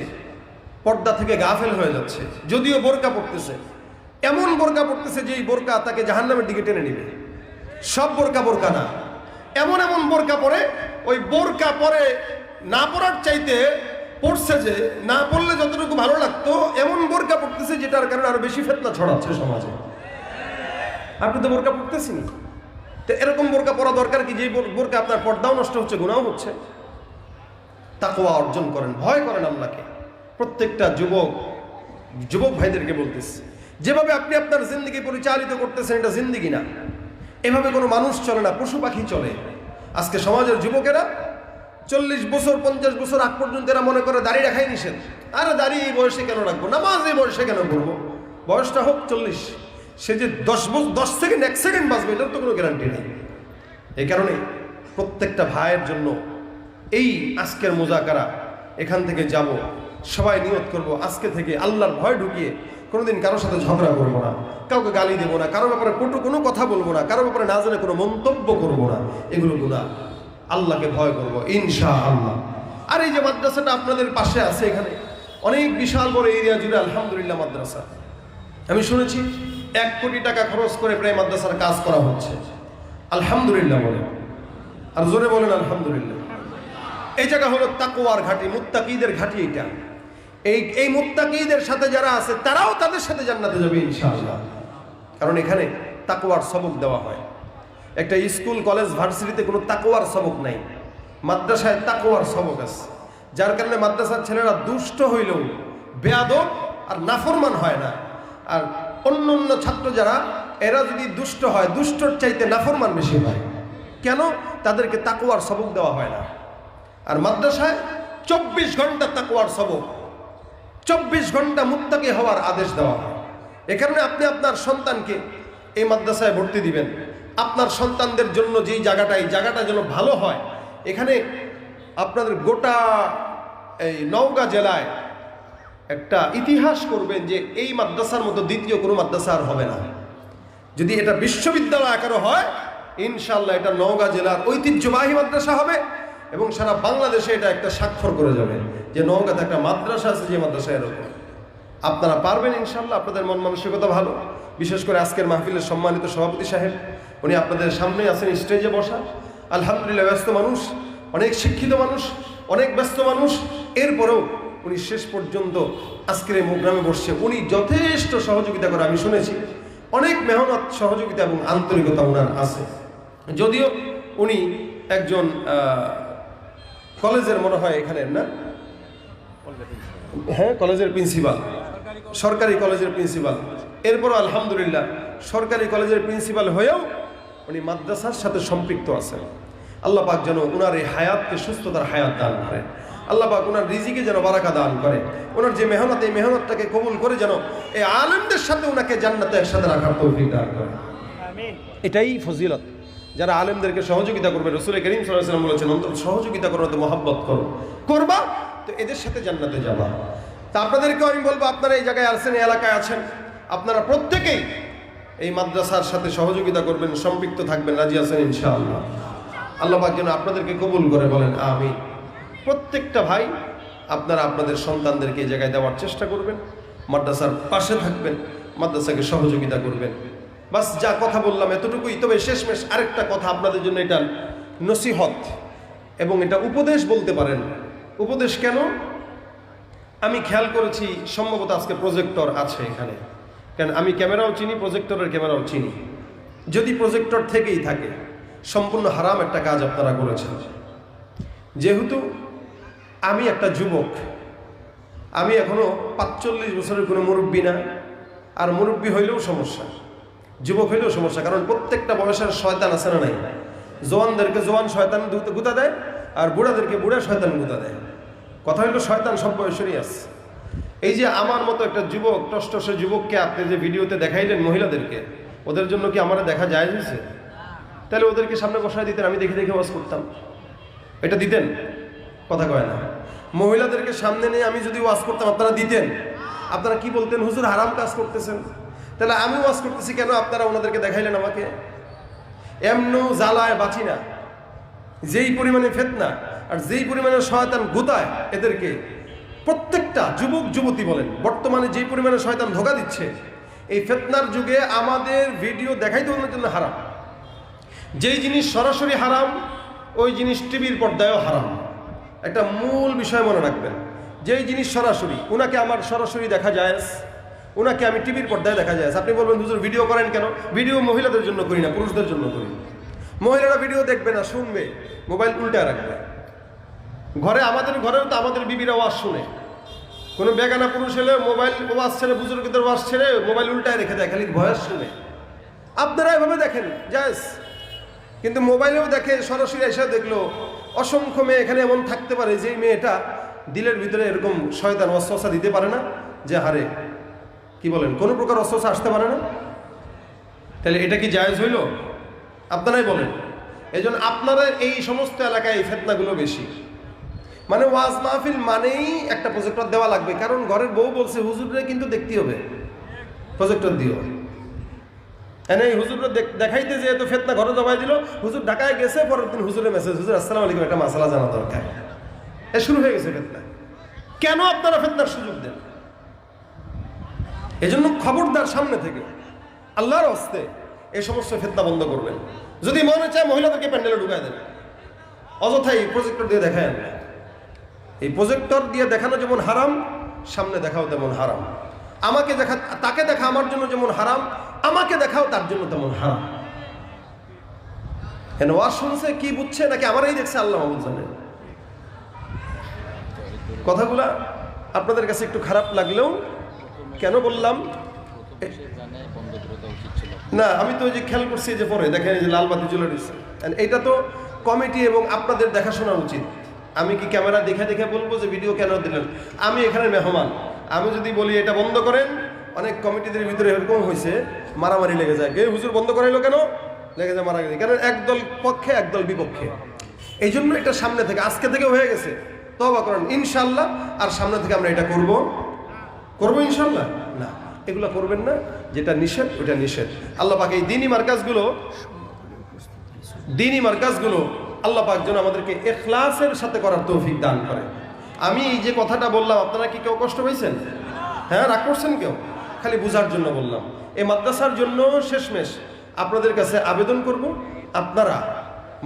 Speaker 1: পর্দা থেকে গাফেল হয়ে যাচ্ছে। যদিও বোরকা পড়তেছে, এমন বোরকা পড়তেছে যে এই বোরকা তাকে জাহান্নামের দিকে টেনে নিবে। সব বোরকা বোরকা না, এমন এমন বোরকা পরে, ওই বোরকা পরে না পড়ার চাইতে পড়ছে যে না পড়লে যতটুকু ভালো লাগতো, এমন বোরকা পড়তেছে যেটার কারণে আরো বেশি ফিতনা ছড়াচ্ছে সমাজে। আপনি তো বোরকা পড়তেছেন, তো এরকম বোরকা পরা দরকার কি? যে বোরকা আপনার পর্দাও নষ্ট হচ্ছে, গুনাহ হচ্ছে। তাকওয়া অর্জন করেন, ভয় করেন আল্লাহকে। প্রত্যেকটা যুবক ভাইদেরকে বলতেছি, যেভাবে আপনি আপনার জিন্দেগি পরিচালিত করতেছেন এটা জিন্দেগি না, এভাবে কোনো মানুষ চলে না, পশু পাখি চলে। আজকে সমাজের যুবকেরা 40 বছর 50 বছর আগ পর্যন্ত এরা মনে করে দাড়ি রাখাই নিষেধ। আরে দাড়ি এই বয়সে কেন রাখবো, নামাজ এই বয়সে কেন করবো, বয়সটা হোক 40, সে যে 10 সেকেন্ড 1 সেকেন্ড বাঁচবে এটার তো কোনো গ্যারান্টি নেই। এই কারণে প্রত্যেকটা ভাইয়ের জন্য এই আজকের মুজাকারা, এখান থেকে যাব, সবাই নিয়ত করব আজকে থেকে আল্লাহর ভয় ঢুকিয়ে কোনোদিন কারোর সাথে ঝগড়া করবো না, কাউকে গালি দেবো না, কারোর ব্যাপারে কটু কোনো কথা বলবো না, কারোর ব্যাপারে না জানে কোনো মন্তব্য করবো না, এগুলো গুনাহ। আল্লাহকে ভয় করবো ইনশাআল্লাহ। আর এই যে মাদ্রাসাটা আপনাদের পাশে আছে, এখানে অনেক বিশাল বড় এরিয়া জুড়ে আলহামদুলিল্লাহ মাদ্রাসা। আমি শুনেছি 1 কোটি টাকা খরচ করে প্রায় মাদ্রাসার কাজ করা হচ্ছে। আলহামদুলিল্লাহ বলেন, আর জোরে বলেন আলহামদুলিল্লাহ। এই জায়গা হলো তাকওয়ার ঘাঁটি, মুত্তাকিদের ঘাঁটি। এটা এই মুত্তাকিদের সাথে যারা আছে তারাও তাদের সাথে জান্নাতে যাবে ইনশাআল্লাহ। কারণ এখানে তাকওয়ার সবক দেওয়া হয়। একটা স্কুল কলেজ ভার্সিটিতে কোনো তাকওয়ার সবক নাই, মাদ্রাসায় তাকওয়ার সবক আছে। যার কারণে মাদ্রাসার ছেলেরা দুষ্ট হইলেও বেয়াদব আর নাফরমান হয় না। আর অন্য ছাত্র যারা, এরা যদি দুষ্ট হয়, দুষ্টর চাইতে নাফরমান বেশি হয়। কেন? তাদেরকে তাকওয়ার সবক দেওয়া হয় না। আর মাদ্রাসায় 24 ঘন্টা তাকওয়ার সবক, 24 ঘন্টা মুত্তাকি হওয়ার আদেশ দেওয়া হয়। এ কারণে আপনি আপনার সন্তানকে এই মাদ্রাসায় ভর্তি দিবেন। আপনার সন্তানদের জন্য যেই জায়গাটা, এই জায়গাটা যেন ভালো হয়। এখানে আপনাদের গোটা এই নওগাঁ জেলায় একটা ইতিহাস করবেন যে এই মাদ্রাসার মতো দ্বিতীয় কোনো মাদ্রাসা আর হবে না। যদি এটা বিশ্ববিদ্যালয় আকারে হয়, ইনশাআল্লাহ এটা নওগাঁ জেলার ঐতিহ্যবাহী মাদ্রাসা হবে এবং সারা বাংলাদেশে এটা একটা স্বাক্ষর করে যাবে যে নওগাঁতে একটা মাদ্রাসা আছে, যে মাদ্রাসা এরকম। আপনারা পারবেন ইনশাআল্লাহ, আপনাদের মন মানসিকতা ভালো। বিশেষ করে আজকের মাহফিলের সম্মানিত সভাপতি সাহেব, উনি আপনাদের সামনে আছেন স্টেজে বসা। আলহামদুলিল্লাহ, ব্যস্ত মানুষ, অনেক শিক্ষিত মানুষ, অনেক ব্যস্ত মানুষ, এরপরেও উনি শেষ পর্যন্ত আজকের এই প্রোগ্রামে বসছে। উনি যথেষ্ট সহযোগিতা করে, আমি শুনেছি অনেক মেহনত, সহযোগিতা এবং আন্তরিকতা ওনার আছে। যদিও উনি একজন কলেজের মনে হয় এখানে না, হ্যাঁ কলেজের প্রিন্সিপাল, সরকারি কলেজের প্রিন্সিপাল। এরপরও আলহামদুলিল্লাহ সরকারি কলেজের প্রিন্সিপাল হয়েও উনি মাদ্রাসার সাথে সম্পৃক্ত আছেন। আল্লাহ পাক যেন ওনার এই হায়াতকে সুস্থতার হায়াত দান করে। আল্লাহ পাক ওনার রিজিকে যেন বারাকা দান করে। ওনার যে মেহনত, এই মেহনতটাকে কবুল করে যেন এই আলেমদের সাথে ওনাকে জান্নাতে একসাথে রাখার তৌফিক দান করে। এটাই ফজিলত। যারা আলেমদেরকে সহযোগিতা করবে, রাসূল করিম সাল্লাল্লাহু আলাইহি ওয়াসাল্লাম বলেছেন, অন্তত সহযোগিতা করো, তো মহব্বত করো, করবা তো এদের সাথে জান্নাতে যাবা। তা আপনাদেরকেও আমি বলবো, আপনারা এই জায়গায় আছেন, এই এলাকায় আছেন, আপনারা প্রত্যেকেই এই মাদ্রাসার সাথে সহযোগিতা করবেন, সম্পৃক্ত থাকবেন, রাজি আছেন ইনশাআল্লাহ। আল্লাহ পাক যেন আপনাদেরকে কবুল করে, বলেন আমিন। প্রত্যেকটা ভাই আপনারা আপনাদের সন্তানদেরকে এই জায়গায় দেওয়ার চেষ্টা করবেন, মাদ্রাসার পাশে থাকবেন, মাদ্রাসাকে সহযোগিতা করবেন। বাস যা কথা বললাম এতটুকুই। তবে শেষমেশ আরেকটা কথা আপনাদের জন্য, এটা নসিহত এবং এটা উপদেশ বলতে পারেন। উপদেশ কেন? আমি খেয়াল করেছি সম্ভবত আজকে প্রজেক্টর আছে এখানে, কারণ আমি ক্যামেরাও চিনি, প্রজেক্টরের ক্যামেরাও চিনি। যদি প্রজেক্টর থেকেই থাকে, সম্পূর্ণ হারাম একটা কাজ আপনারা করেছেন। যেহেতু আমি একটা যুবক, আমি এখনো 45 বছরের কোনো মুরব্বী না, আর মুরব্বী হইলেও সমস্যা, যুবক হইলেও সমস্যা। কারণ প্রত্যেকটা বয়সের শয়তান আছে না নাই? জওয়ানদেরকে জওয়ান শয়তান গুতা দেয়, আর বুড়াদেরকে বুড়া শয়তান গুতা দেয়। কথা হইলো শয়তান সব বয়সেরই আছে। এই যে আমার মতো একটা যুবক, টসটসে যুবককে আপনি যে ভিডিওতে দেখাইলেন মহিলাদেরকে, ওদের জন্য কি আমার দেখা যায় হয়েছে? তাহলে ওদেরকে সামনে বসায় দিতেন, আমি দেখে দেখে ওয়াজ করতাম। এটা দিতেন? কথা কয় না। মহিলাদেরকে সামনে নিয়ে আমি যদি ওয়াজ করতাম, আপনারা দিতেন? আপনারা কি বলতেন? হুজুর হারাম কাজ করতেছেন। তাহলে আমি ওয়াজ করতেছি কেন? আপনারা ওনাদেরকে দেখাইলেন আমাকে। এমনও জ্বালায় বাঁচি না, যেই পরিমাণে ফিতনা আর যেই পরিমাণে শয়তান গুতায় এদেরকে। প্রত্যেকটা যুবক যুবতী বলেন, বর্তমানে যেই পরিমাণে শয়তান ধোঁকা দিচ্ছে, এই ফিতনার যুগে আমাদের ভিডিও দেখাইতে ওনার জন্য হারাম। যেই জিনিস সরাসরি হারাম, ওই জিনিস টিভির পর্দায়ও হারাম। একটা মূল বিষয় মনে রাখবেন, যেই জিনিস সরাসরি, ওনাকে আমার সরাসরি দেখা যায়, ওনাকে আমি টিভির পর্দায় দেখা যায়। আপনি বলবেন হুজুর ভিডিও করেন কেন? ভিডিও মহিলাদের জন্য করি না, পুরুষদের জন্য করি। মহিলারা ভিডিও দেখবে না, শুনবে, মোবাইল উল্টে রাখবে। ঘরে, আমাদের ঘরেও তো আমাদের বিবিরা ওয়াজ শুনে, কোনো বেগানা পুরুষ হলে মোবাইল ওয়াজ ছেড়ে, বুজুর্গদের ওয়াজ ছেড়ে মোবাইল উল্টায় রেখে দেয় খালি ভয়েস শুনে। আপনারা এভাবে দেখেন জায়েজ, কিন্তু মোবাইলেও দেখে, সরাসরি এসে দেখলো অসংখ্য মেয়ে এখানে এমন থাকতে পারে যে মেয়েটা দিলের ভিতরে এরকম শয়তান ওয়াসওয়াসা দিতে পারে না যে হারে কি বলেন, কোনো প্রকার ওয়াসওয়াসা আসতে পারে না। তাহলে এটা কি জায়েজ হইল? আপনারাই বলেন। এই জন্য আপনারা এই সমস্ত এলাকায় এই ফিতনাগুলো বেশি। মানে ওয়াজ মাহফিল মানেই একটা প্রজেক্টর দেওয়া লাগবে, কারণ ঘরের বউ বলছে হুজুরে কিন্তু দেখতে হবে, প্রজেক্টর দিও। এই হুজুররা দেখাইতে যে এত ফিতনা ঘরে জমাই দিল, হুজুর ঢাকায় গেছে, পরের দিন হুজুরের মেসেজ, হুজুর আসসালামু আলাইকুম, একটা মাসালা জানা দরকার। শুরু হয়ে গেছে ফিতনা। কেন আপনারা ফিতনার সুযোগ দেন? এজন্য খবরদার, সামনে থেকে আল্লাহর হস্তে এই সমস্ত ফিতনা বন্ধ করবেন। যদি মনে চায় মহিলাদেরকে প্যান্ডেলে ঢুকায় দেন, অযথাই প্রজেক্টর দিয়ে দেখায় না। এই প্রজেক্টর দিয়ে দেখানো যেমন হারাম, সামনে দেখাও তেমন হারাম। আমাকে দেখা, তাকে দেখা আমার জন্য যেমন হারাম, আমাকে দেখাও তার জন্য তেমন হারাম। কেন ওয়াজ শুনছে কি বুঝছে নাকি আমারই দেখছে আল্লাহ মাহবুব জানে। কথাগুলা আপনাদের কাছে একটু খারাপ লাগলেও কেন বললাম না, আমি তো ওই যে খেয়াল করছি যে পরে দেখেন এই যে লাল বাতি জ্বলে রয়েছে, এইটা তো কমিটি এবং আপনাদের দেখাশোনা উচিত। আমি কি ক্যামেরা দেখে দেখে বলবো যে ভিডিও কেন দিলেন? আমি এখানে মেহমান, আমি যদি বলি এটা বন্ধ করেন, অনেক কমিটিদের ভিতরে এরকম হয়েছে মারামারি লেগে যায়, কে হুজুর বন্ধ করাইলো কেন, লেগে যায় মারামারি, কারণ একদল পক্ষে একদল বিপক্ষে। এই জন্য এটা সামনে থেকে, আজকে থেকে হয়ে গেছে, তওবা করেন ইনশাআল্লাহ। আর সামনে থেকে আমরা এটা করবো ইনশাআল্লাহ। না, এগুলো করবেন না, যেটা নিষেধ ওটা নিষেধ। আল্লাহ পাক এই দ্বীনি মার্কাজগুলো আল্লাহ পাক যেন আমাদেরকে ইখলাসের সাথে করার তৌফিক দান করে। আমি এই যে কথাটা বললাম, আপনারা কি কেউ কষ্ট পাইছেন? হ্যাঁ, রাগ করছেন কেউ? খালি বুঝার জন্য বললাম। এই মাদ্রাসার জন্য শেষমেশ আপনাদের কাছে আবেদন করব, আপনারা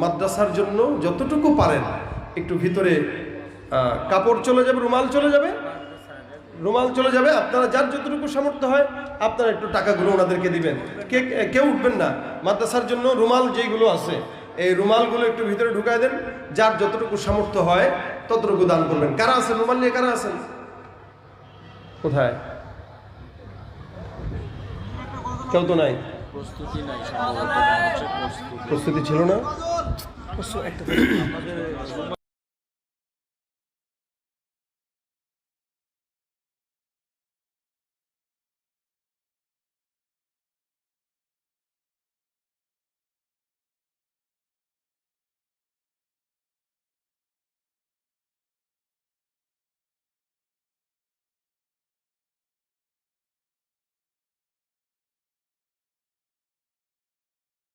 Speaker 1: মাদ্রাসার জন্য যতটুকু পারেন একটু ভিতরে কাপড় চলে যাবে, রুমাল চলে যাবে, আপনারা যার যতটুকু সামর্থ্য হয় আপনারা একটু টাকাগুলো ওনাদেরকে দিবেন। কেউ উঠবেন না, মাদ্রাসার জন্য রুমাল যেগুলো আছে এই রুমালগুলো একটু ভিতরে ঢুকায় দেন, যার যতটুকু সামর্থ্য হয় ততটুকু দান করবেন। কারা আছেন রুমাল নিয়ে? কারা আছেন? কোথায়? কেউ তো নাই, প্রস্তুতি ছিল না।